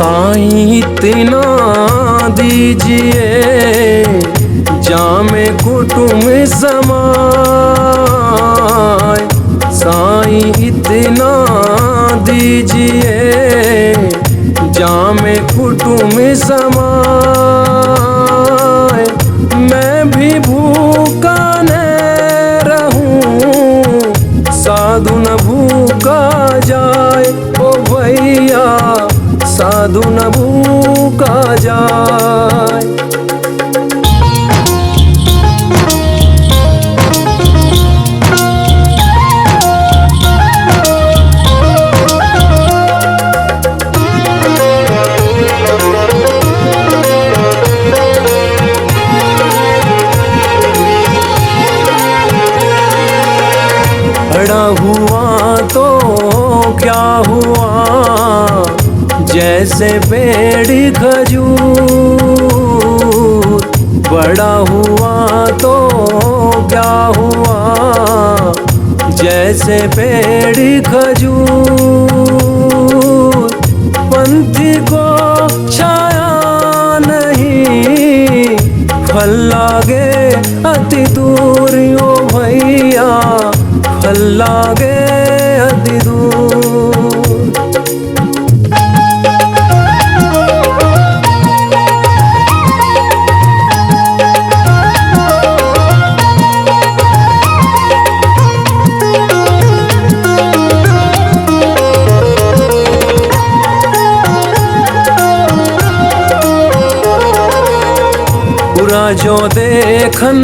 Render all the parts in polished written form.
साईं इतना दीजिए जामे कुटुंब समाए। साईं इतना दीजिए जामे कुटुंब समाए। मैं भी भूखा न रहूं साधु न भूखा जाए। ओ भैया साधु न भूखा जाए। बड़ा हुआ तो क्या हुआ जैसे पेड़ खजूर। बड़ा हुआ तो क्या हुआ जैसे पेड़ खजूर। पंथी को छाया नहीं फल लागे अति दूर। ओ भैया फल लागे अति दूर। पूरा जो देखन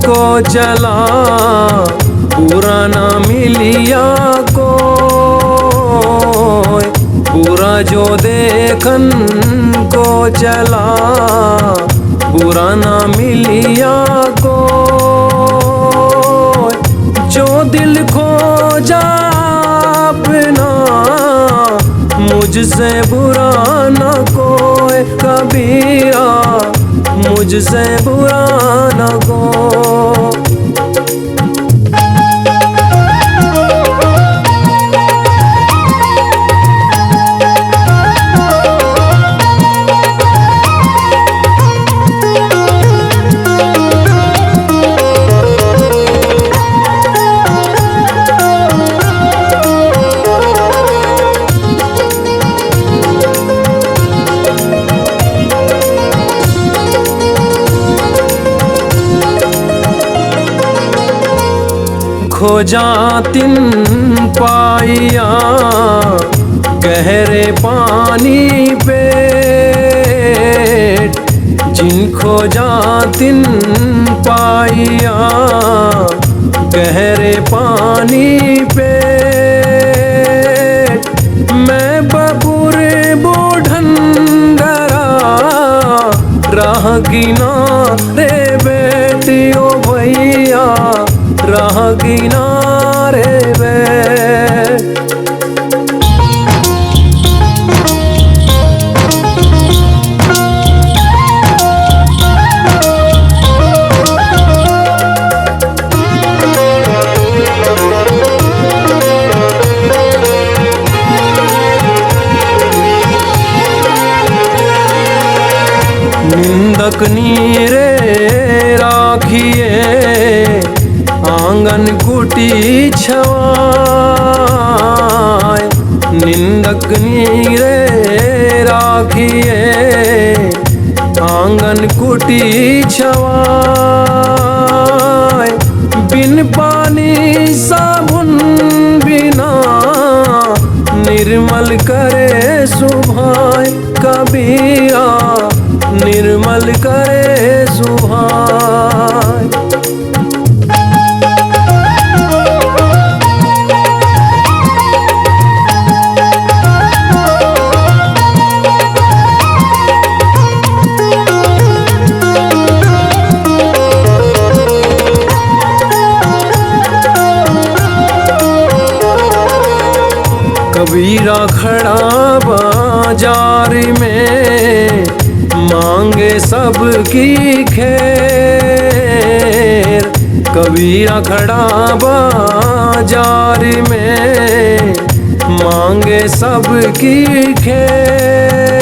को चला पूरा ना मिलिया को। पूरा जो देखन को चला पूरा ना मिलिया को। जो दिल खो जा अपना मुझसे बुरा न कोई कबीरा मुझसे बुरा न को। खोजा तिन पाइया गहरे पानी पे। जिन खोजा तिन पाइया गहरे पानी पे। मैं बबूर बूढ़न डरा राह किनारे बैठी। ओ भैया राह किनारे बैठ। निंदक नीरे राखिए आंगन कुटी छवाए। निंदक नीरे राखिए आंगन कुटी छवाए। बिन पानी साबुन बिना निर्मल करे सुभाए। कबीरा निर्मल करे सुभाए। कबीरा खड़ा बाजार में मांगे सबकी खैर। कबीरा खड़ा बाजार में मांगे सबकी खैर।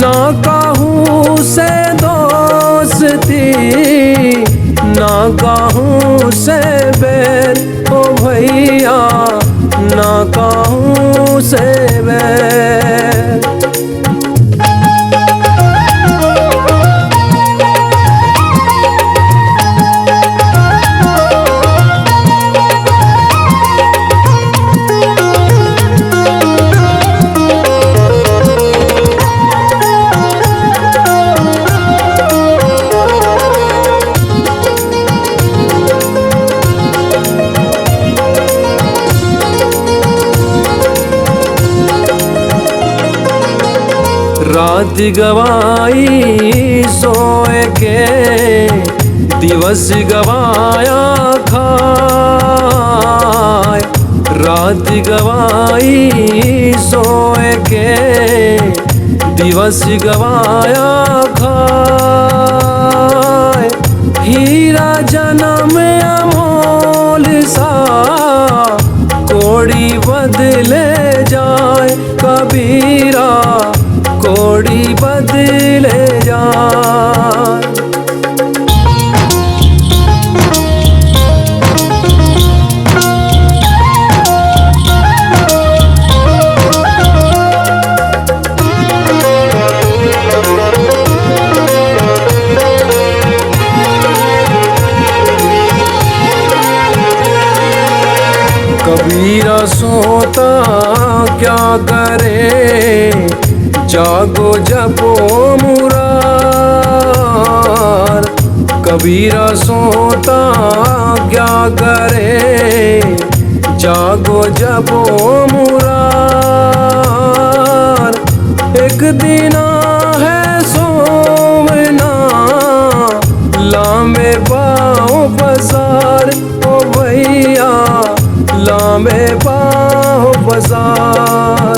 ना काहू से दोस्ती, ना काहू से बैर ओ भैया, ना काहू से बैर। रात गवाई सोए के, दिवस गवाया खाए। रात गवाई सोए के, दिवस गवाया खाए। हीरा जन्म अमोल सा, कोड़ी बदले जाए कबीरा, कोड़ी बदले जाए। कबीरा सोता क्या करे, जागो जपो मुरार। कबीरा सोता क्या करे, जागो जपो मुरार। एक दिना है सोमना, लांबे पाँव पसार ओ भैया, लांबे पाँव पसार।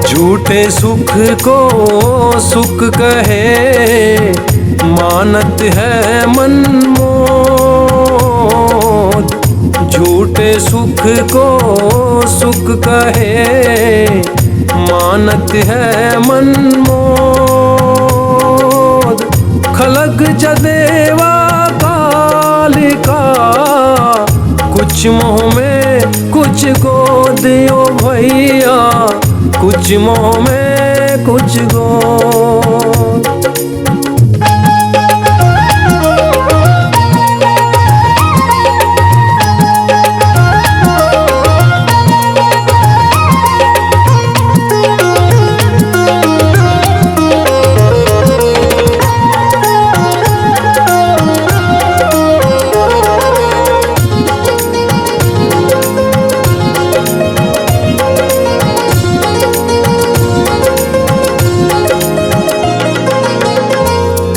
झूठे सुख को सुख कहे, मानत है मनमोद। झूठे सुख को सुख कहे, मानत है मनमोद। खलग जदेवा कालिका, कुछ मोह में कुछ गोद ओ भैया, कुछ मोह में कुछ गोद।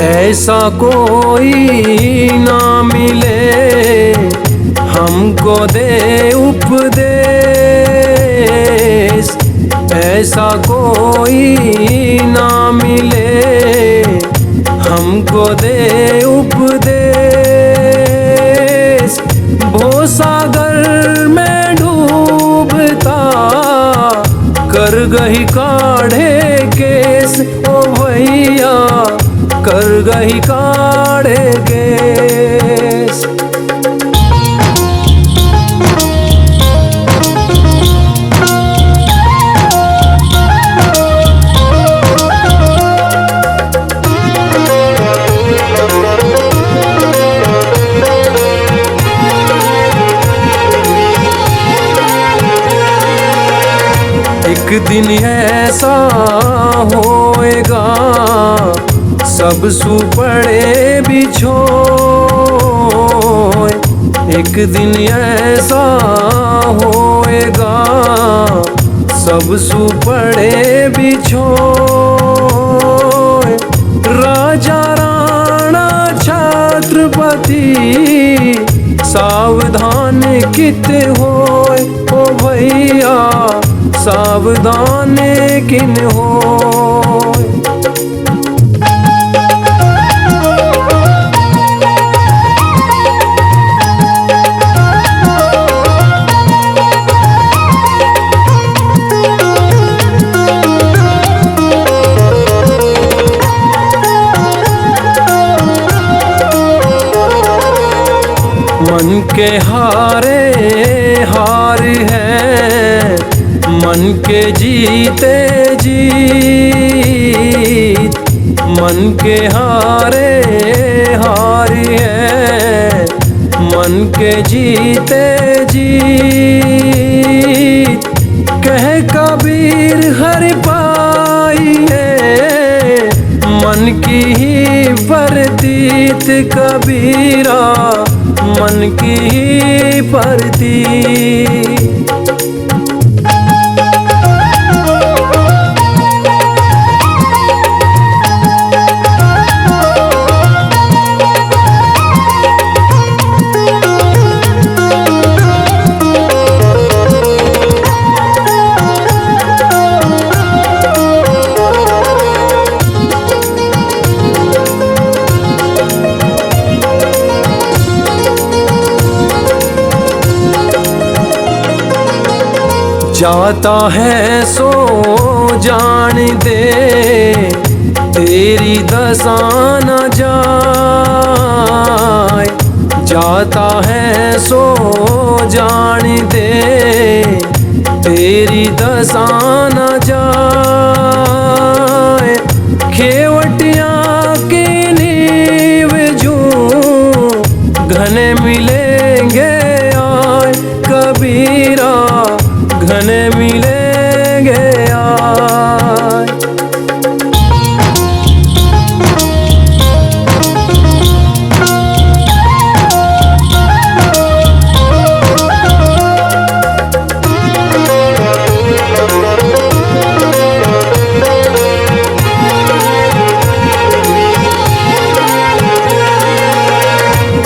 ऐसा कोई ना मिले, हमको दे उपदेश। ऐसा कोई ना मिले, हमको दे उपदेश। भवसागर में डूबता, कर गही काढ़े केस ओ भैया, कर गही काढ़े केस। एक दिन ऐसा होएगा, सब सुपड़े बिछोए। एक दिन ऐसा होएगा, सब सुपड़े बिछोए। राजा राणा छत्रपति, सावधान कित होए ओ भैया सावधान किन हो। मन के हारे हार है, मन के जीते जीत। मन के हारे हार है, मन के जीते जीत। कह कबीर हर पाई है, मन की ही प्रतीत कबीरा मन की ही प्रतीत। जाता है सो जान दे, तेरी दशा न जाए। जाता है सो जान दे, तेरी दशा न जाए। खेवटिया की नींव जूं घने मिलेंगे आए कबीरा, घने मिलेंगे आज।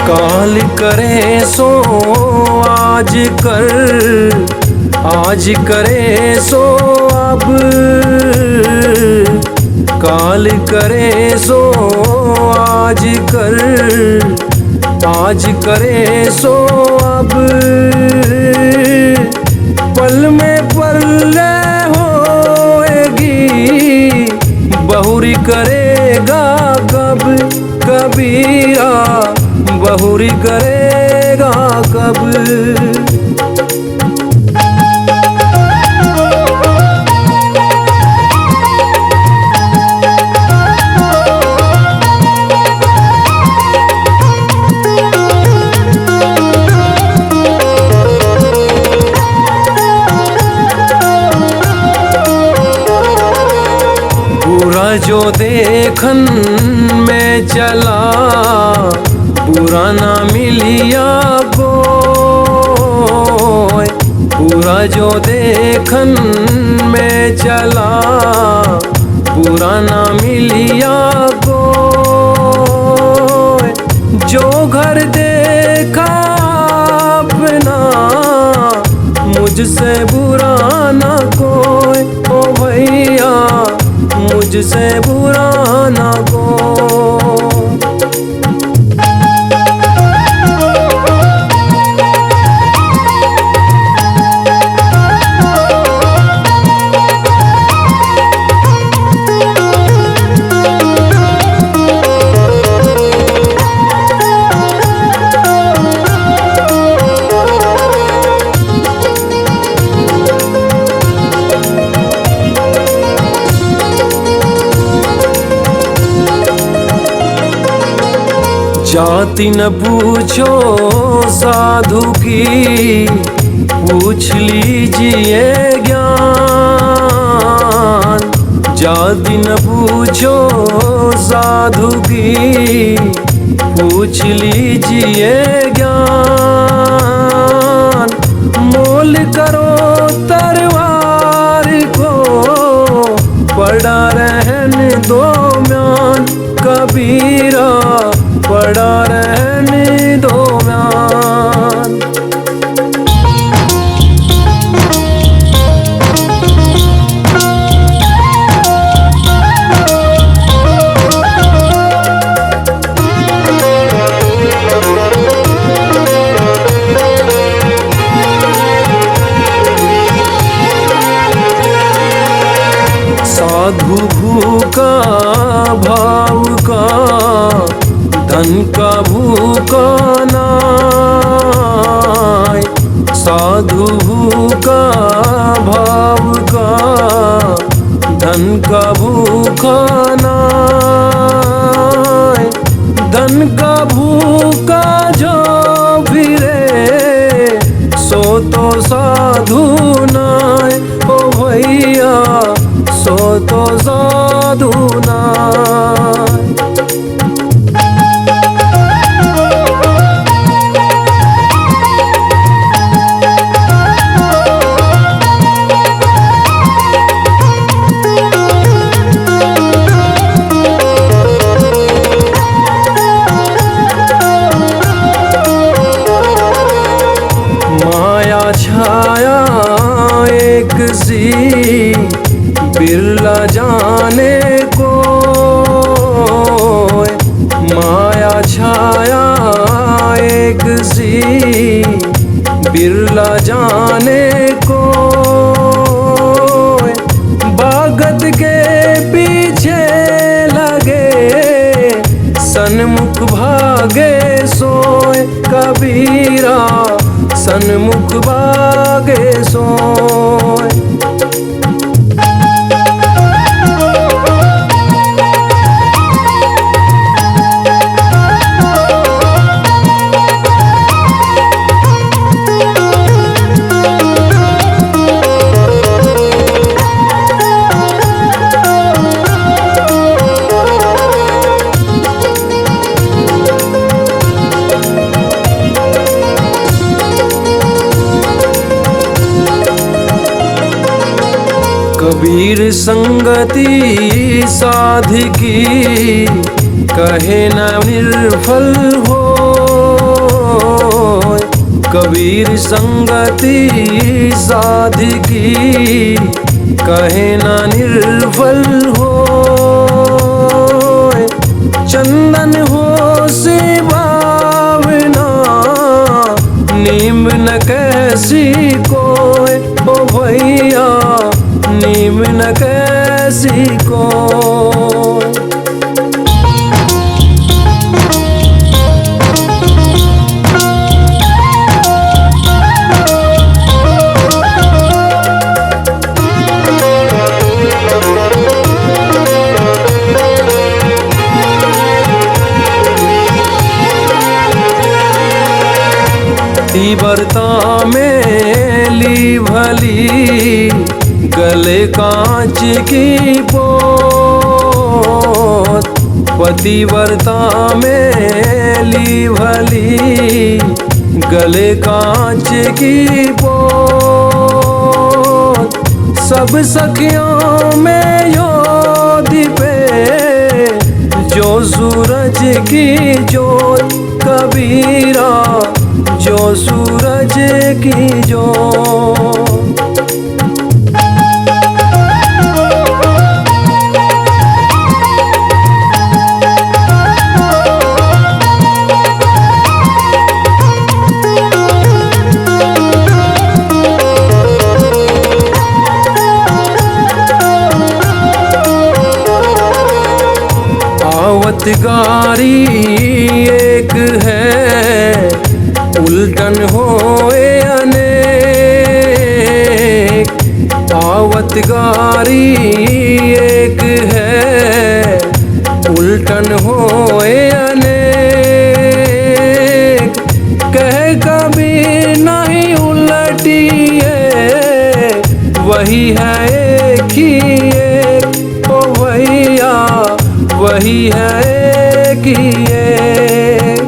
काल करे सो आज कर, आज करे सो अब। काल करे सो आज कर, आज करे सो अब। पल में पल्ले होएगी, बहुरी करेगा कब कबीरा, बहुरी करेगा कब। बुरा जो देखन में चला, बुरा ना मिलिया कोई। बुरा जो देखन में चला, बुरा ना मिलिया कोई। जो घर देखा अपना, मुझसे बुरा ना कोई। ओ भैया मुझसे बुरा ना कोई। जाति न पूछो साधु की, पूछ लीजिए ज्ञान। जाति न पूछो साधु की, पूछ लीजिए ज्ञान। मोल करो तरवार को, पड़ा रहने दो म्यान कबीरा, पड़ा रहने दो म्यान। धन का भूखा नाय, साधु भूखा भाव का। धन का भूखा नाय, धन का भूखा जो फिरे सो तो साधु नाय। ओ भैया सो तो साधु नाय। माया छाया एक सी बिरला जाने को। माया छाया एक सी बिरला जाने को। भगत के पीछे लगे सन्मुख भागे सोए। कबीरा सन्मुख भागे सोए। कबीर संगति साधकी कहे न निर्फल हो। कबीर संगति साधकी कहे न निर्फल हो। चंदन हो से भावना नीम न कैसी कोय। ओ भैया नीम न कैसी कोय। तीव्रता में ली भली गले कांच की पोत। पतिव्रता में ली भली गले कांच की पोत। सब सखियों में योधि पे जो सूरज की जोत। कबीरा जो सूरज की जोत। आवतगारी एक है उल्टन होए अनेक। आवतगारी एक है उल्टन होए अनेक। कह कभी नहीं उलटी है वही है एक ही एक। ओ भैया वही है एक ही एक।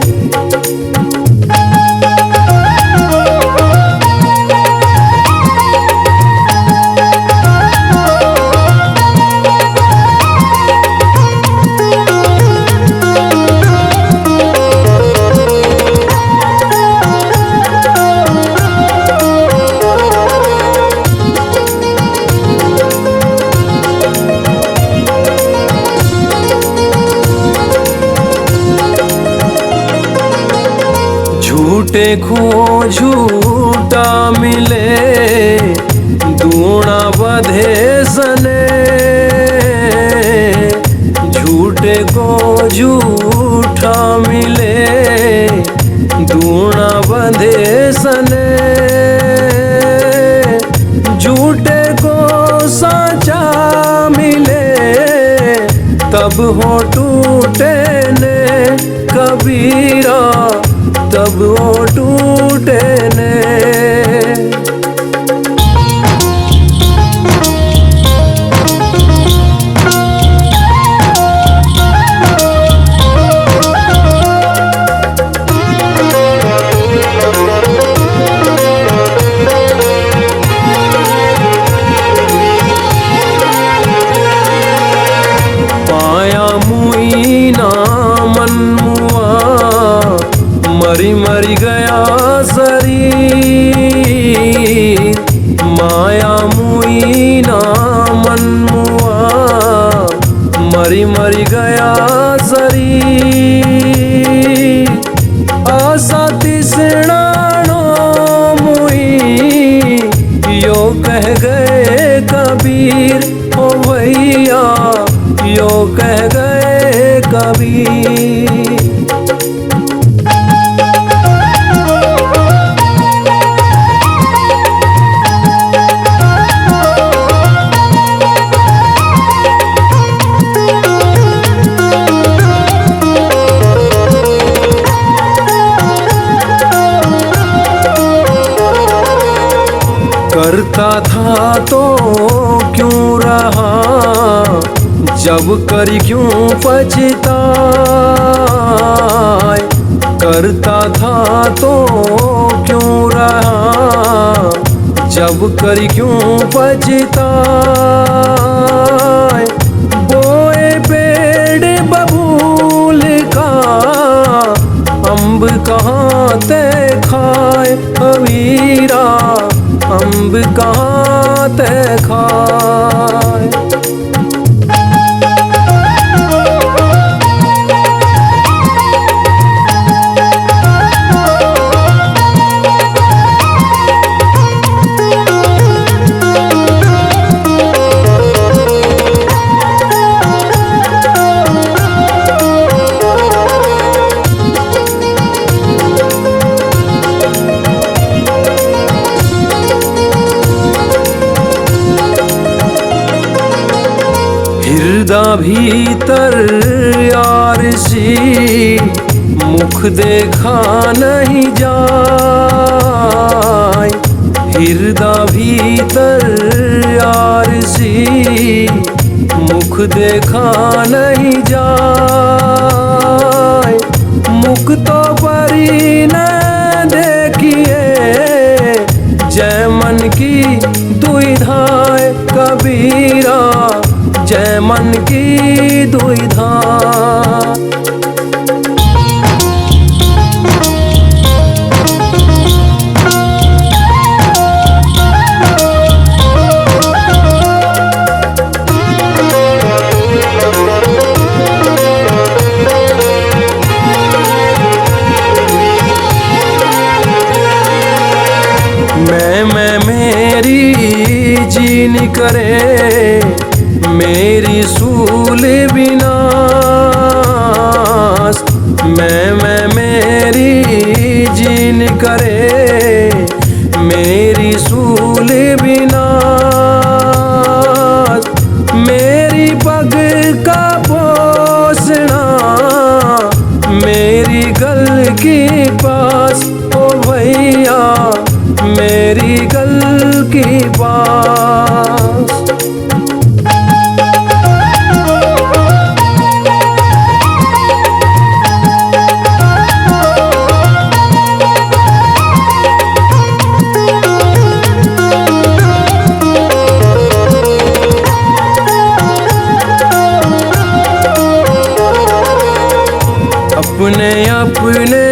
झूठे खो झूठा मिले दूना बधे सने। झूठे को झूठा मिले तब हो टूटे ने कबीरा, तब हो टूटे ने। मरी मरी गया शरीर, माया मुई ना मन मुआ, मरी मरी गया शरीर। आशा तिसणानो मुई यो कह गए कबीर, ओ भैया यो कह गए कबीर। करता था तो क्यों रहा, जब करी क्यों पछताए। करता था तो क्यों रहा, जब करी क्यों पछताए। बोए पेड़ बबूल का, अम्ब कहाँ ते खाए कबीरा, अम्ब कहाँ ते खाए। हृदय भीतर यार सी, मुख देखा नहीं जाए। हृदय भीतर यार सी, मुख देखा नहीं जाए। मुख तो परी न देखिए, जय मन की दुविधाएं कबीरा, जय मन की दुविधा। मैं मेरी जीन करे, मेरी सूल विनाश। मैं मेरी जीन करे, मेरी सूल विनाश। मेरी पग का पोसना, मेरी गल के पास, ओ भैया मेरी गल के पास। अपने अपने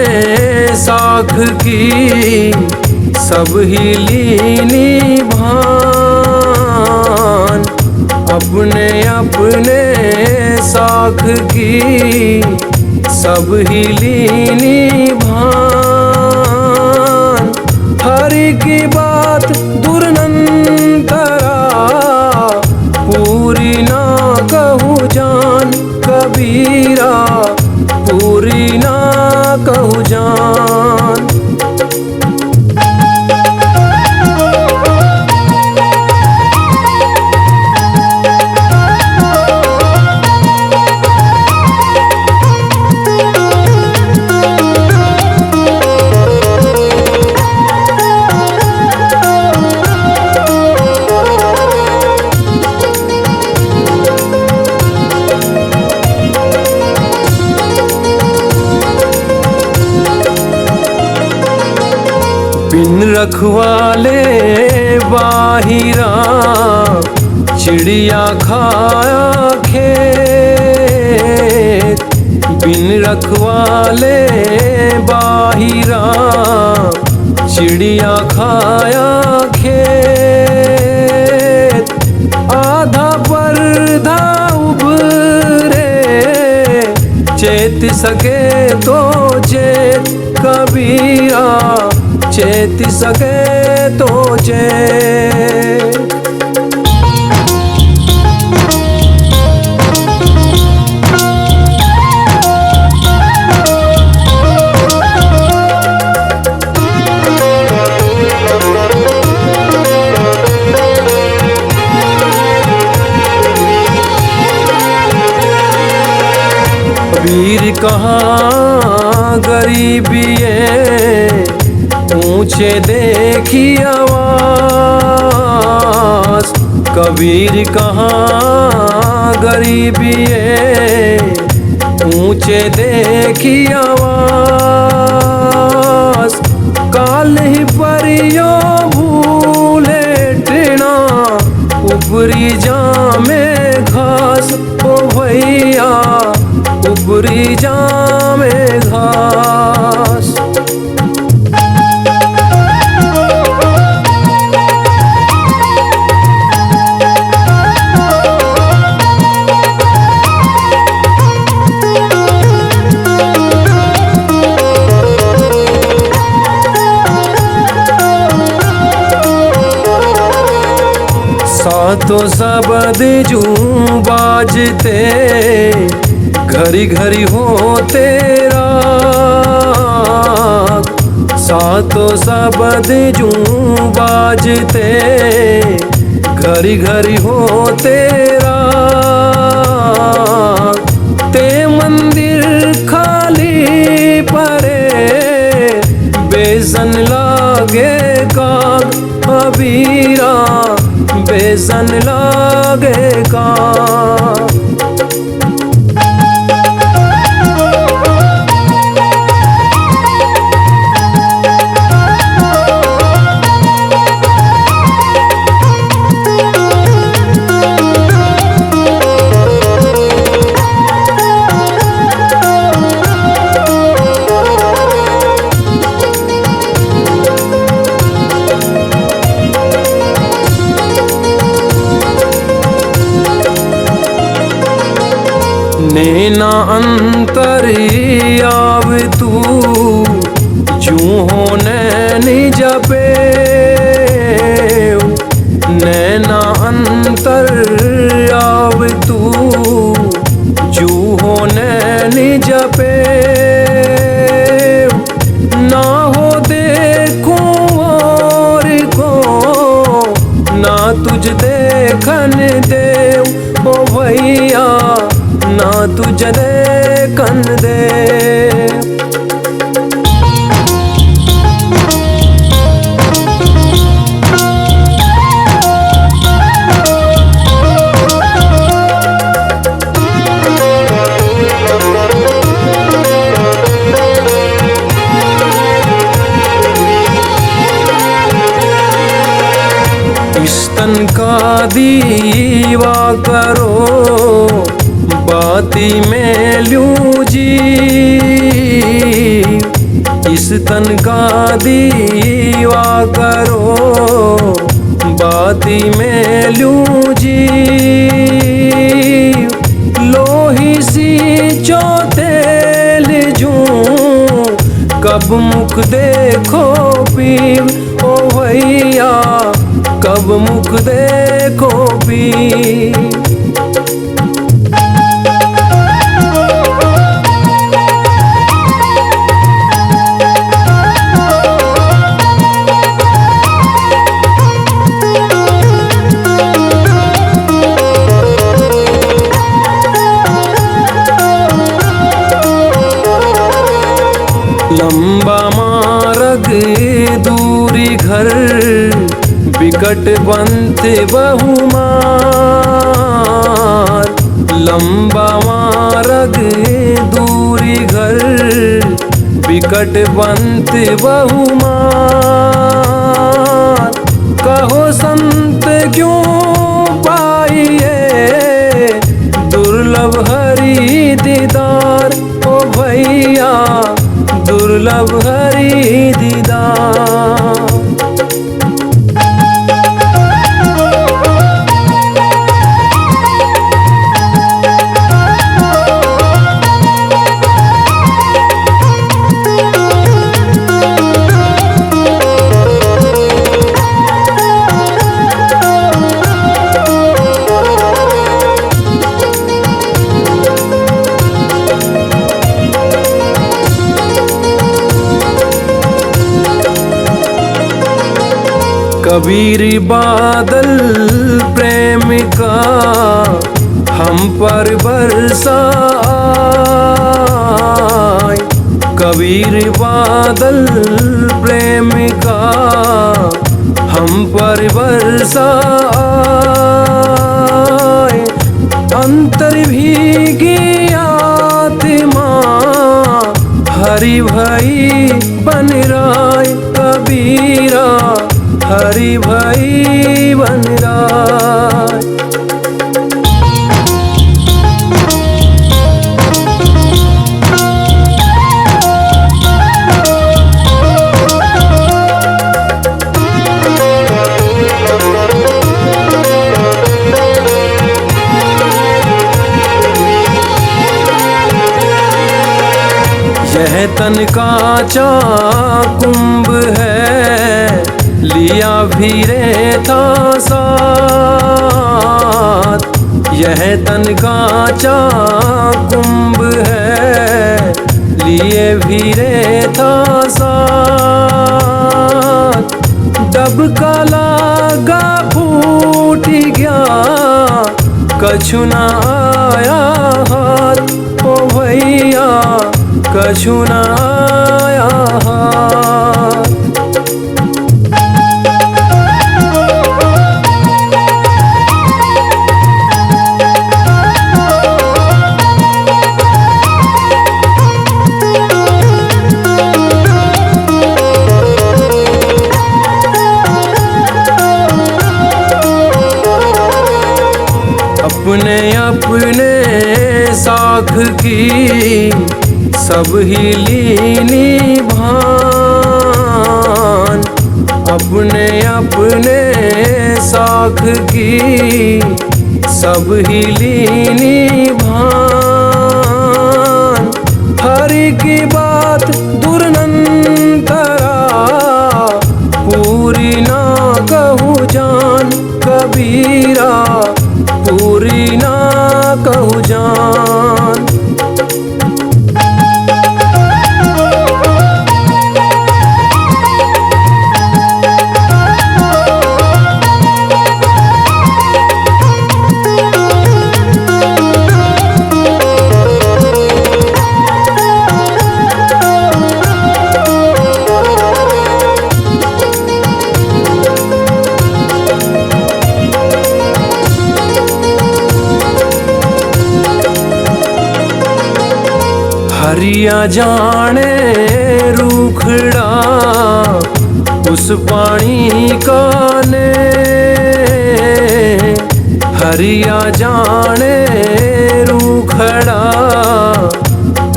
साख की सब ही लीनी भान, अपने अपने साख की सब ही लीनी भान। हरि की बात दुरनंतरा, पूरी ना कहूँ जान कबीरा, पूरी ना कहूँ जान। बिन रखवाले बाहिरा चिड़िया खाया खेत, बिन रखवाले बाहिरा चिड़िया खाया खेत। आधा परधा उभरे चेत सके तो चेत कबीरा, चेत सके तो चेत। कबीर कहाँ गरीबी है, ऊंचे देखी आवाज। कबीर कहाँ गरीबी है, ऊंचे देखी आवाज। काल ही परियो भूले टिना, ऊपरी जामे घास ओ भैया, ऊपरी जामे घास। सातों सबद जूं बाजते, घड़ी घड़ी हो तेरा। सातों सबद जूं बाजते, घड़ी घड़ी हो तेरा। ते मंदिर खाली परे, बेसन लागे काग कबीरा, बेसन लागे काग। नैना अंतर्याव तू, जूं हो नैन जपे। नैना अंतर्याव तू, जूं हो नैन जपे। ना हो देखो और को, ना तुझ देखन देव ओ भैया, ना तुझ देखन दे। तन का दीवा करो, बाती में लूं जी। इस तन का दीवा करो, बाती में लूं जी। लोही सी चौतेल जूं, कब मुख देखो पीर ओ भैया, कब मुख देखो पीर। लंबा मार्ग दूरी घर, बिकट बंत बहुमार। लंबा मार्ग दूरी घर, बिकट बंत बहुमान। कहो संत क्यों पाइए दुर्लभ हरि दीदार। ओ भैया दुर्लभ हरि दीदार। कबीर बादल प्रेम का हम पर बरसाए। कबीर बादल प्रेम का हम पर बरसाए। अंतर भीगी आत्मा हरि भई बन राय। कबीरा हरि भई बन राय। यह तन कांचा कुंभ है लिया भीरे था साथ। यह तन कांचा कुंभ है लिए भीरे था साथ। डबका लागा फूट गया कछु न आया हाथ। ओ भैया कछु न आया हाथ। अपने अपने साख की सब ही लीनी भान। अपने अपने साख की सब ही लीनी भान। हरि की बात दुरनंतरा पूरी ना कहूँ जान। कबीरा पूरी ना कहूँ जान। हरिया जाने रूखड़ा उस पानी का ने। हरिया जाने रूखड़ा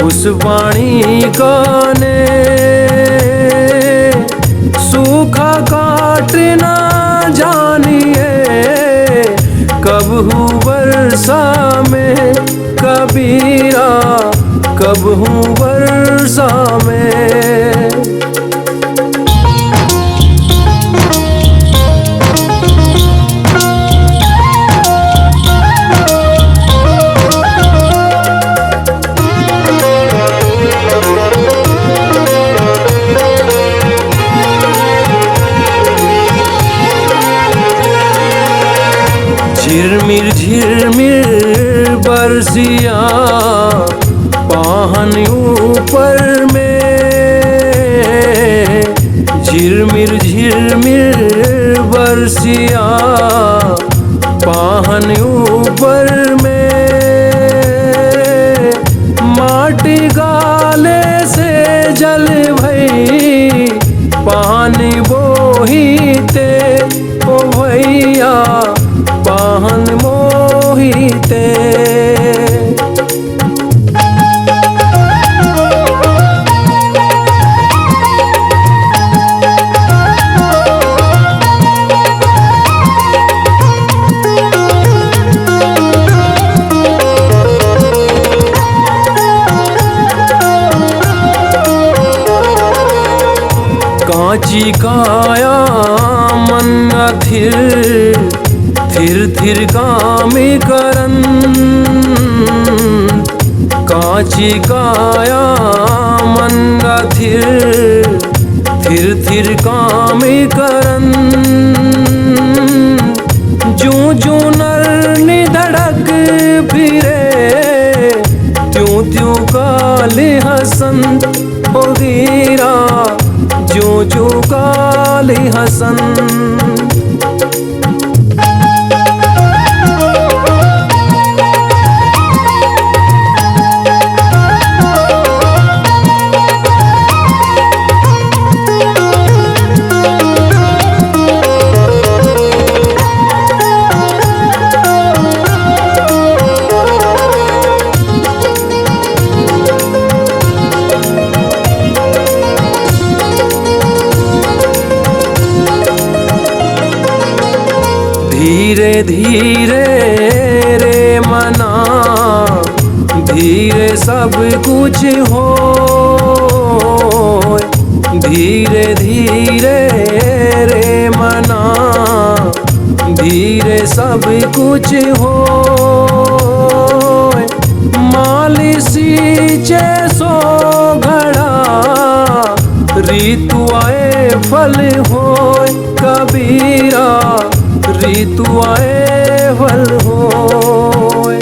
उस पानी का ने। सूखा काट ना जानिए कब हूँ वर्षा में। कबीरा कब हूँ वर्षा में। झिरमिर बरसिया पाहन ऊपर में। झिरमिर बरसिया पाहन ऊपर में। माटी गाले से जल काची काया मन अथिर थिर थिर कामी करन काची काया मन अथिर थिर थिर कामी करन जूं जूं नर निधड़क फिरे त्यों त्यों काले हसन ओ वीरा जो जो काले हसन। धीरे धीरे रे मना धीरे सब कुछ हो धीरे धीरे रे मना धीरे सब कुछ हो माली सींचे सो घड़ा ऋतु आए फल हो कबीरा ऋतु आए फल होय।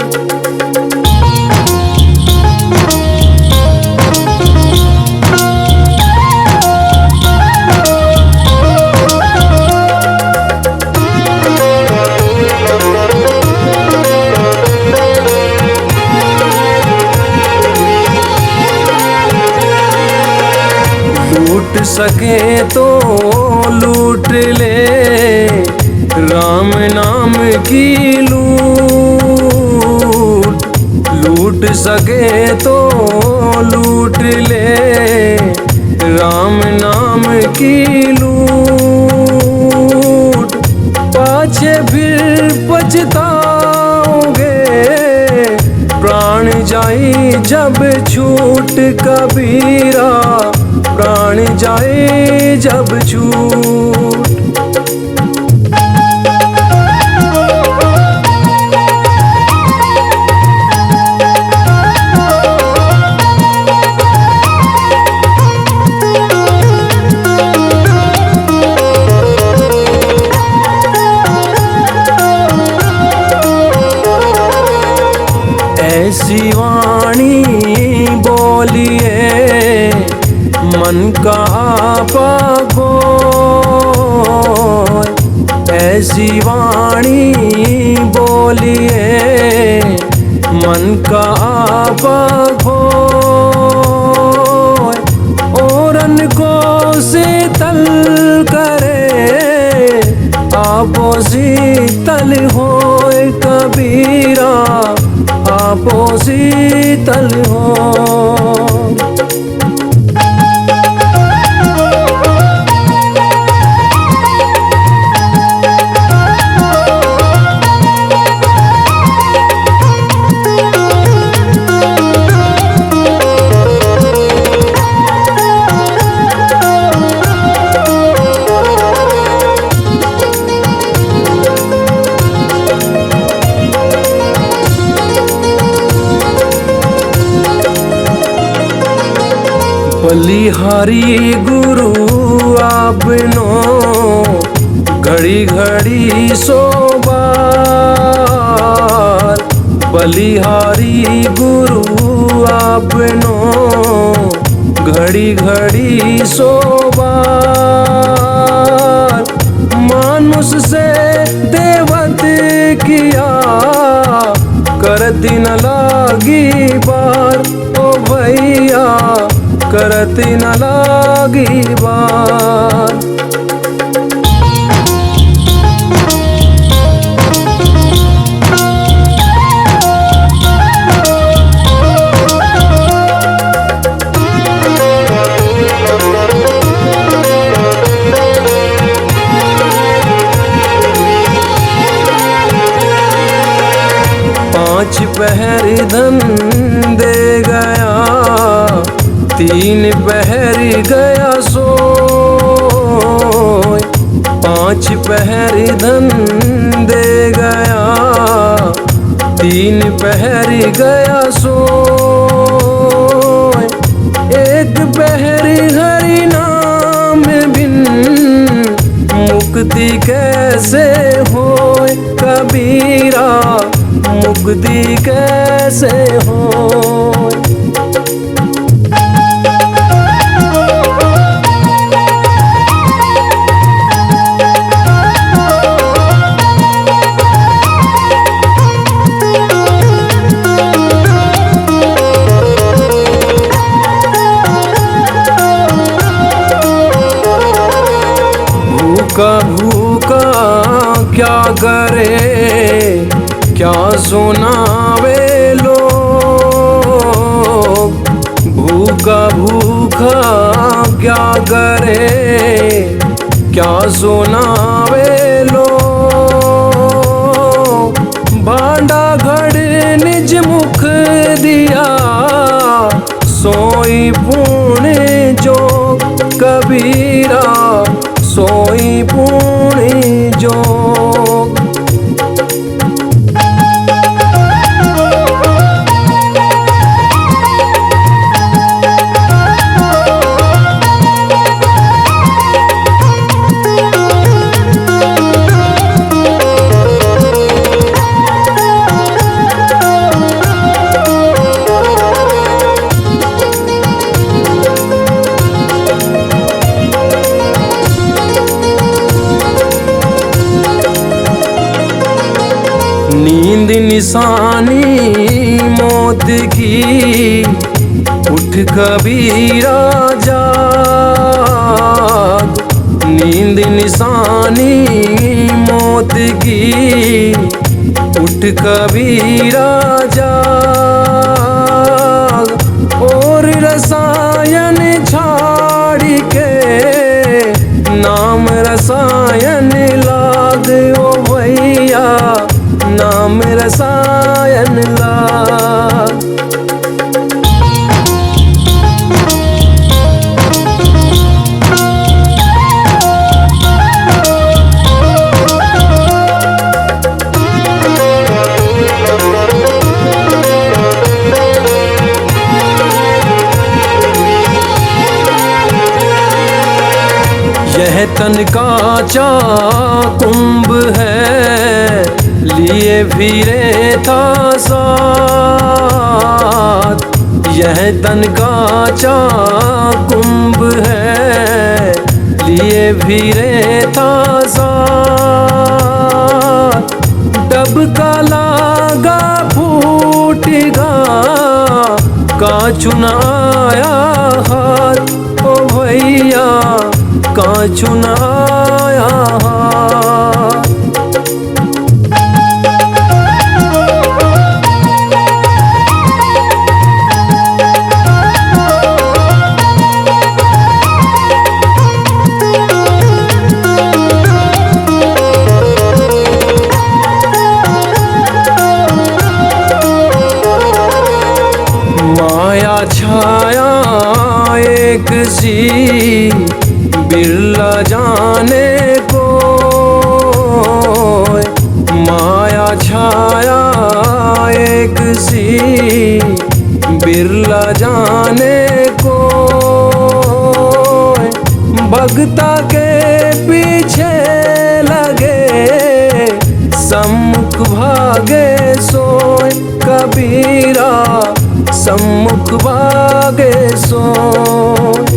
लूट सके तो लूट ले राम नाम की लूट लूट सके तो लूट ले राम नाम की लूट पाछे फिर पछताओगे प्राण जाए जब छूट कबीरा प्राण जाए जब छूट। ऐसी वाणी बोलिए मन का आपा खोय ऐसी वाणी बोलिए मन का आपा खोय औरन को शीतल करे आपो शीतल होय कबीरा आपो शीतल हो। बलिहारी गुरु आपनो घड़ी घड़ी सोबार बलिहारी गुरु आपनो घड़ी घड़ी सोबार मानुष से देवत किया करती न लागी बार ओ भैया करती न लागी बार। पाँच पहर धन दे गया 3 पहर गया सो 5 पहर धन दे गया, 3 पहर गया सोए। 1 पहर हरि नाम बिन मुक्ति कैसे होए कबीरा, मुक्ति कैसे होए। भूखा क्या करे, क्या सुनावे लोग। भूखा क्या करे, क्या सुनावे लोग। भांडा घड़ निज मुख दिया, सोई पुण्य जो कबीरा, सोई पुण्य जो। नींद निशानी मौत की, उठ कबीरा जाग। नींद निशानी मौत की, उठ कबीरा जाग। और रसायन छाड़ के नाम रसायन लाग, ओ भैया नाम रसायन लाग। यह तन का चाकुंभ है, लिए फिरे था साथ। यह तन का चाकुंभ है, लिए फिरे था साथ। डब का लागा फूटेगा, का चुनाया हाथ, ओ भैया का चुनाया हाथ। माया छाया एक सी, बिरला जाने को। माया छाया एक सी, बिरला जाने को। भगता के पीछे लगे, सम्मुख भागे सोए कबीरा, सम्मुख भागे सोए।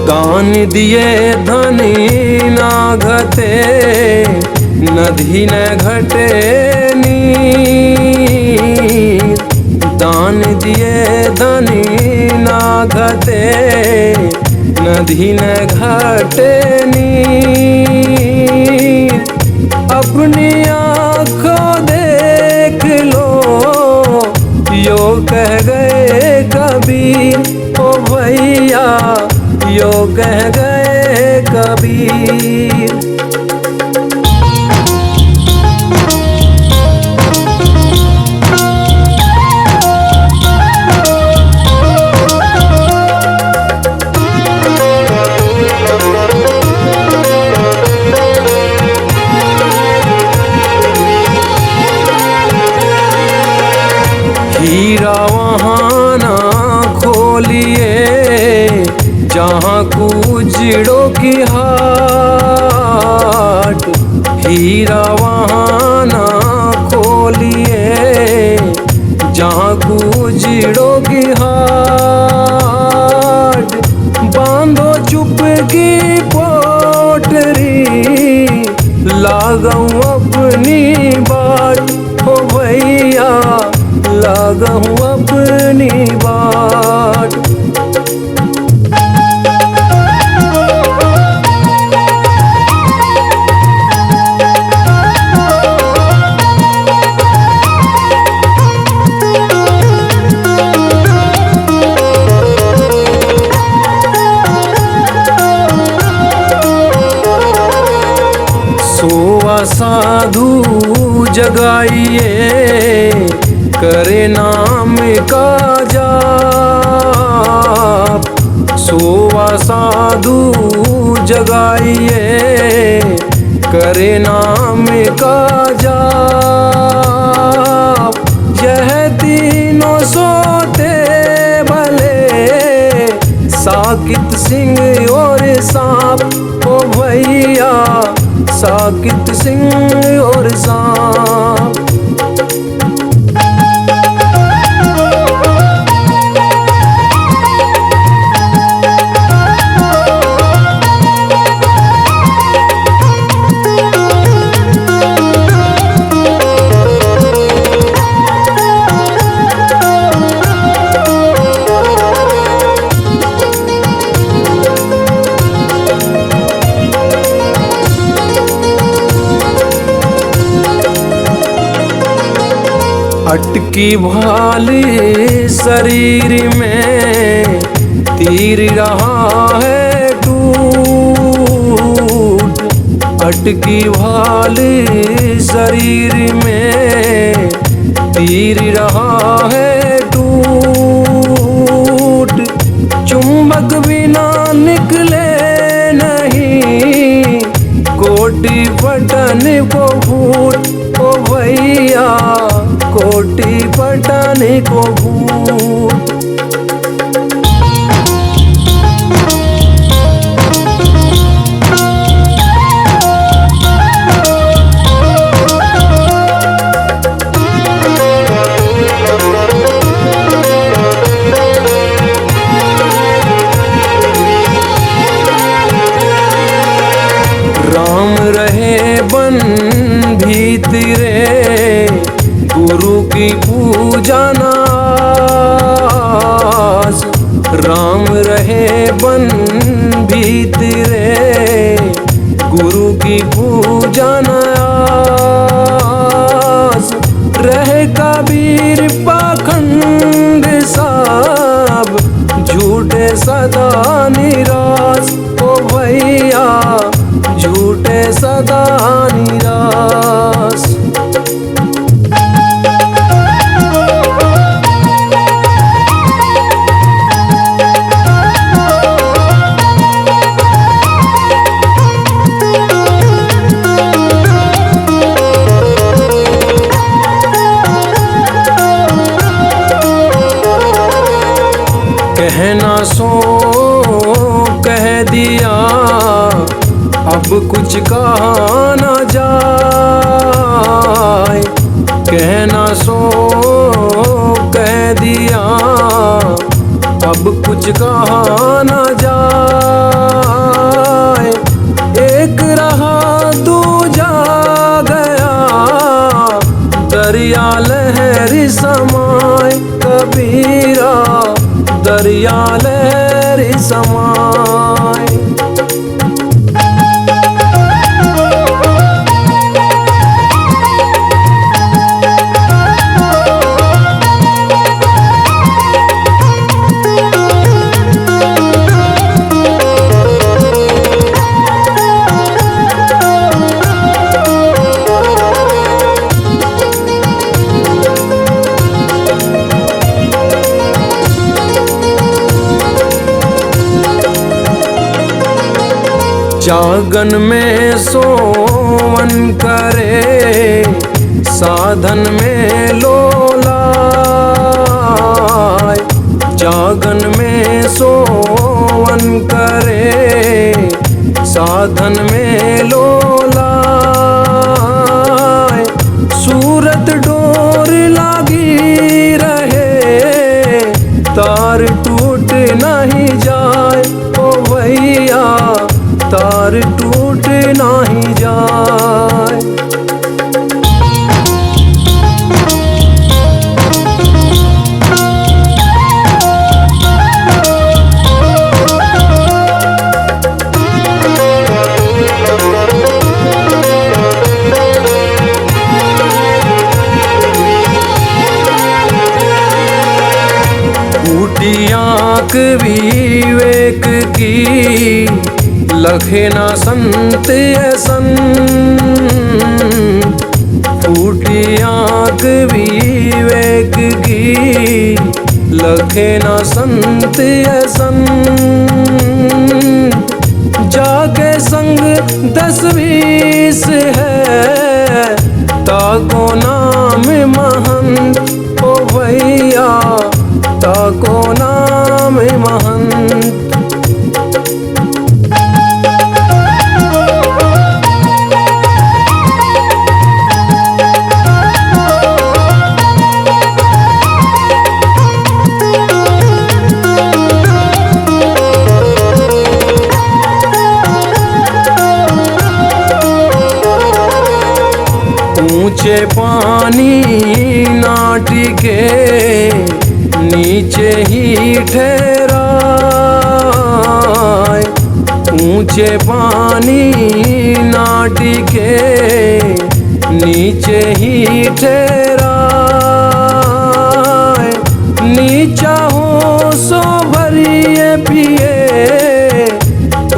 दान दिए धनी ना घटे, नदी न घटे नीर। दान दिए धनी ना घटे, नदी न घटे नीर। अपनी आँखों देख लो यो कह गए कबीर। ओ भैया यो कह गए कबीर। हीरा वहाँ ना खोलिए जहाँ कुजड़ों की हाट। हीरा वहाँ ना खोलिए जहाँ कुजड़ों की हाट। बांधो चुप की पोटरी लागूं अपनी बाट। हो भैया लागूं अपनी बाट। सोवा साधु जगाइए करे नाम का जाप। सोवा साधु जगाइए करे नाम का जाप। यह तीनों सोते भले साकित सिंह और सांप। ओ भैया साकित सिंह और सांप। अटकी भाली शरीर में तीर रहा है टूट। अटकी भाली शरीर में तीर रहा है टूट। चुंबक बिना निकले नहीं कोटि पटन को फूट। ओ भैया कोटि पटन को फूट। राम रहे बन भीतरे गुरु की पूजा नास। राम रहे बन भीतरे गुरु की पूजा नास। रहे कबीर पाखंड साब झूठे सदा निराश। ओ भैया झूठे सदा निराश। कहना सो कह दिया अब कुछ कहा न जाए। कहना सो कह दिया अब कुछ कहा न जाए। एक रहा दूजा गया दरिया लहरी समाए। कबीरा दरिया लहरी समाए। जागन में सोवन करे, साधन में लोलाय। जागन में सोवन करे, साधन में लोलाय। सूरत डोर लागी रहे, तार टूट नहीं जाए ओ भैया, तार टूट नहीं जाए। फूटी आँख विवेक की, लखे ना संत ऐसन। फूटी आँख विवेक की, लखे ना संत ऐसन। जाके संग 10-20 है, ताको नाम महंत ओ भैया, ताको नाम महंत। ऊंचे पानी ना टिके, नीचे ही ठहराए। ऊंचे पानी ना टिके, नीचे ही ठहराए। नीचा हो सो भरिए पिए,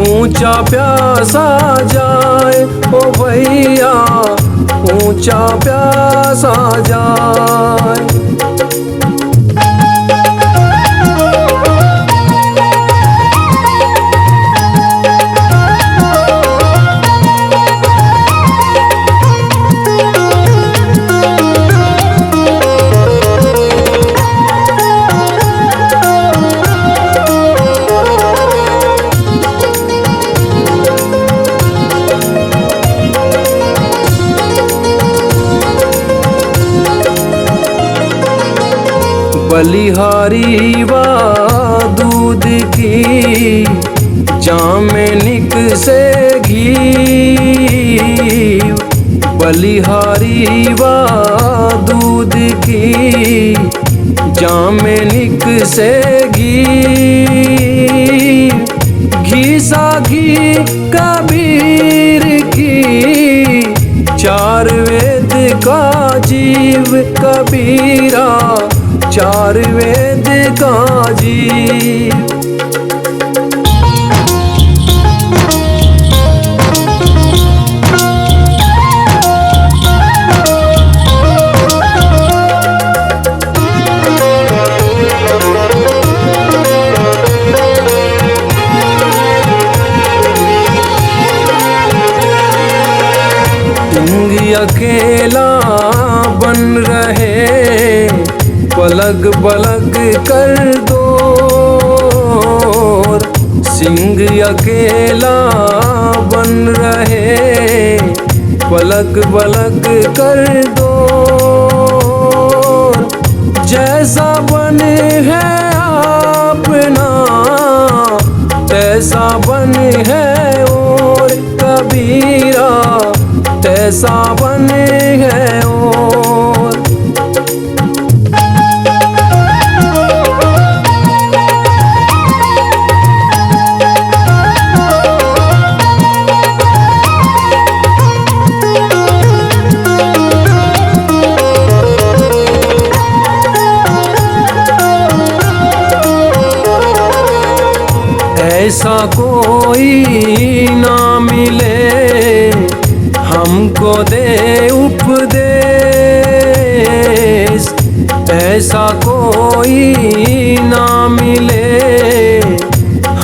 ऊंचा प्यासा जाए ओ भैया, ऊंचा प्यासा जाए। बलिहारी वा दूध की, जाम में निक से घी। बलिहारी वा दूध की, जाम में निक से घी। घी सा घी कबीर की, 4 वेद का जीव कबीरा, 4 वेद का जीव। सिंह अकेला बन रहे, पलग पलग कर दो। सिंह अकेला बन रहे, पलग पलग कर दो। जैसा बन है अपना, तैसा बन है और कबीरा, तैसा बन है और। ऐसा कोई ना मिले, हमको दे उपदेश। ऐसा कोई ना मिले,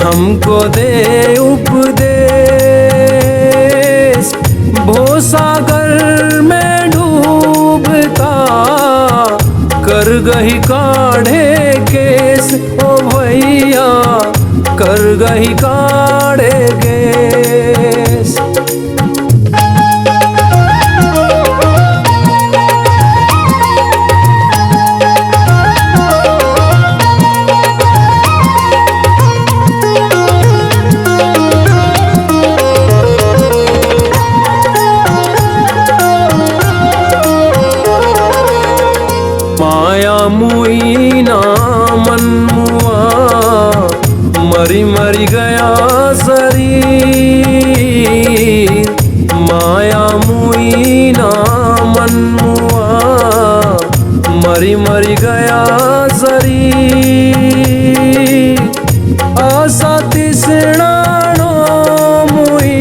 हमको दे उपदेश। गही काढ़े केस ओ भैया, कर गही काढ़े केस। माया मुई ना मन मुआ, मरी मरी गया शरीर। माया मुई ना मन मुआ, मरी मरी गया शरीर। आशा तिसणानो मुई,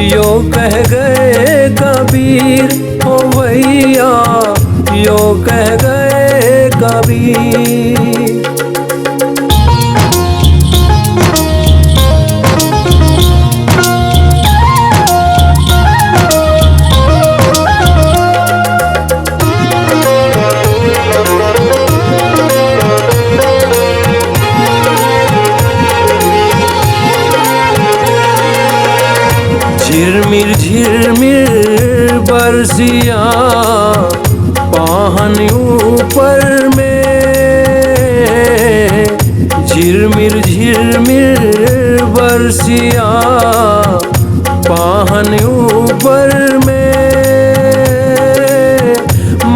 यो कह गए कबीर ओ भैया, यो कह गए कबीर। झिरमिर झिरमिर बरसिया पाहन ऊपर में, झिरमिर झिरमिर बरसिया पाहन ऊपर में।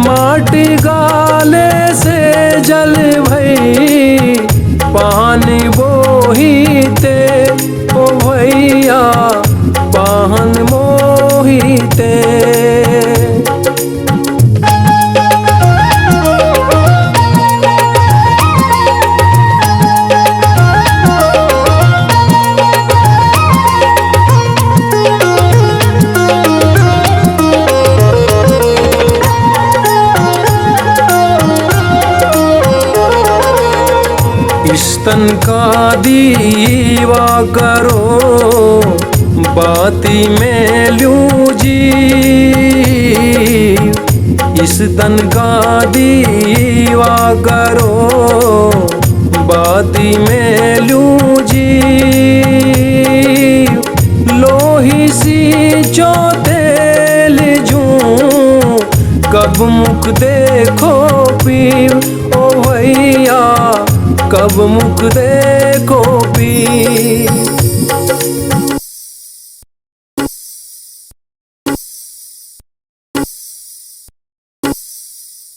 माटी गाले से जल भई, पानी बोहीते ओ भैया, पाहन मोहीते। स्तन का दीवा करो, बाती में लूं जी। इस तन का दीवा करो, बाती में लूं जी। लोही सी चौतेल जूं, कब मुख देखो पीव ओ भैया, कब मुख देखो पीव।